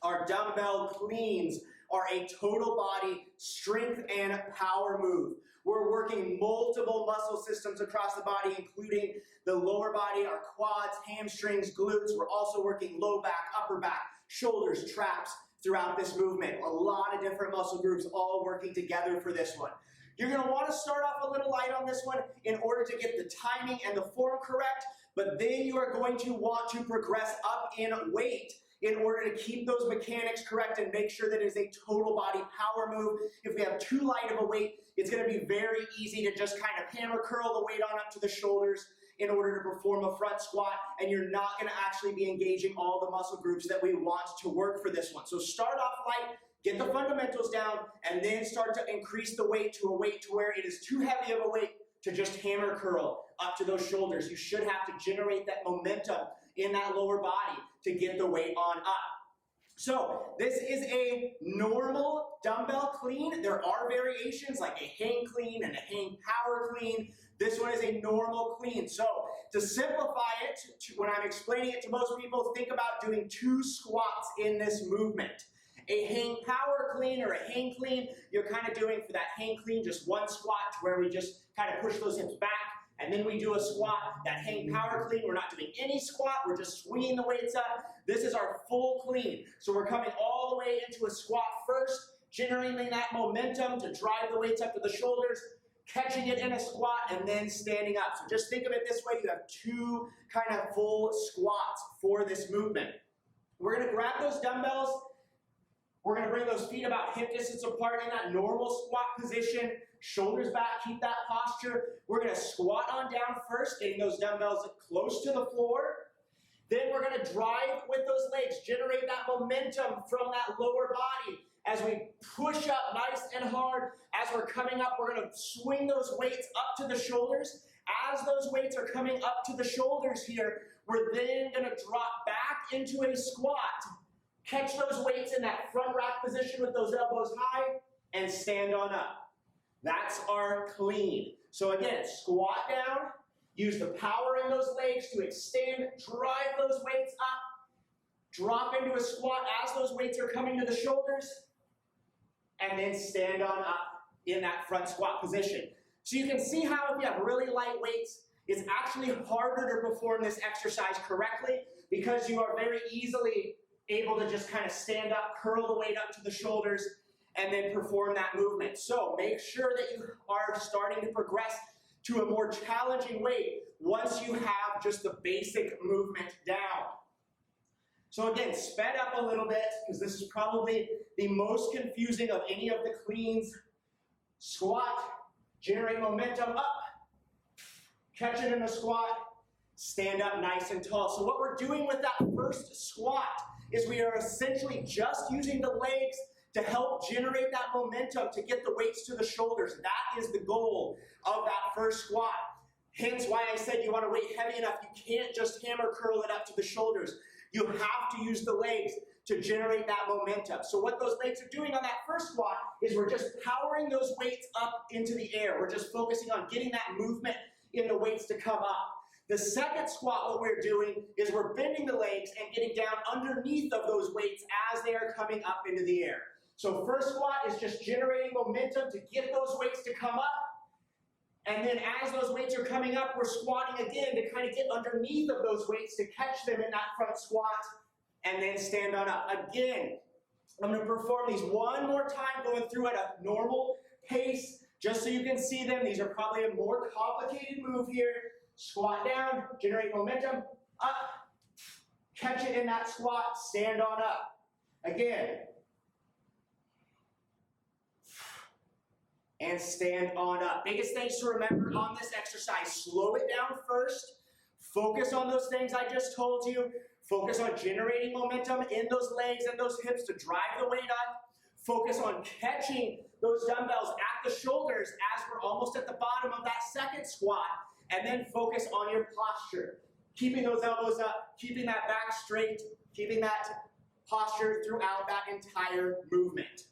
Our dumbbell cleans are a total body strength and power move. We're working multiple muscle systems across the body, including the lower body, our quads, hamstrings, glutes. We're also working low back, upper back, shoulders, traps throughout this movement. A lot of different muscle groups all working together for this one. You're going to want to start off a little light on this one in order to get the timing and the form correct, but then you are going to want to progress up in weight in order to keep those mechanics correct and make sure that it is a total body power move. If we have too light of a weight, it's going to be very easy to just kind of hammer curl the weight on up to the shoulders in order to perform a front squat, and you're not going to actually be engaging all the muscle groups that we want to work for this one. So start off light, get the fundamentals down, and then start to increase the weight to a weight to where it is too heavy of a weight to just hammer curl up to those shoulders. You should have to generate that momentum in that lower body to get the weight on up. So this is a normal dumbbell clean. There are variations like a hang clean and a hang power clean. This one is a normal clean. So to simplify it, when I'm explaining it to most people, think about doing 2 squats in this movement. A hang power clean or a hang clean, you're kind of doing for that hang clean just 1 squat to where we just kind of push those hips back, and then we do a squat. That hang power clean, we're not doing any squat, we're just swinging the weights up. This is our full clean. So we're coming all the way into a squat first, generating that momentum to drive the weights up to the shoulders, catching it in a squat, and then standing up. So just think of it this way, you have 2 kind of full squats for this movement. We're going to grab those dumbbells. We're going to bring those feet about hip distance apart in that normal squat position. Shoulders back, keep that posture. We're going to squat on down first, getting those dumbbells close to the floor. Then we're going to drive with those legs, generate that momentum from that lower body as we push up nice and hard. As we're coming up, we're going to swing those weights up to the shoulders. As those weights are coming up to the shoulders here, we're then going to drop back into a squat. Catch those weights in that front rack position with those elbows high and stand on up. That's our clean. So again, squat down, use the power in those legs to extend, drive those weights up, drop into a squat as those weights are coming to the shoulders, and then stand on up in that front squat position. So you can see how if you have really light weights, it's actually harder to perform this exercise correctly because you are very easily able to just kind of stand up, curl the weight up to the shoulders, and then perform that movement. So make sure that you are starting to progress to a more challenging weight once you have just the basic movement down. So again, sped up a little bit because this is probably the most confusing of any of the cleans. Squat, generate momentum up, catch it in a squat, stand up nice and tall. So what we're doing with that first squat is we are essentially just using the legs to help generate that momentum to get the weights to the shoulders. That is the goal of that first squat. Hence why I said you want to weight heavy enough. You can't just hammer curl it up to the shoulders. You have to use the legs to generate that momentum. So what those legs are doing on that first squat is we're just powering those weights up into the air. We're just focusing on getting that movement in the weights to come up. The second squat, what we're doing is we're bending the legs and getting down underneath of those weights as they are coming up into the air. So first squat is just generating momentum to get those weights to come up. And then as those weights are coming up, we're squatting again to kind of get underneath of those weights to catch them in that front squat and then stand on up. Again, I'm going to perform these one more time, going through at a normal pace just so you can see them. These are probably a more complicated move here. Squat down, generate momentum, up, catch it in that squat, stand on up. Again. And stand on up. Biggest things to remember on this exercise, slow it down first. Focus on those things I just told you. Focus on generating momentum in those legs and those hips to drive the weight up. Focus on catching those dumbbells at the shoulders as we're almost at the bottom of that second squat. And then focus on your posture. Keeping those elbows up, keeping that back straight, keeping that posture throughout that entire movement.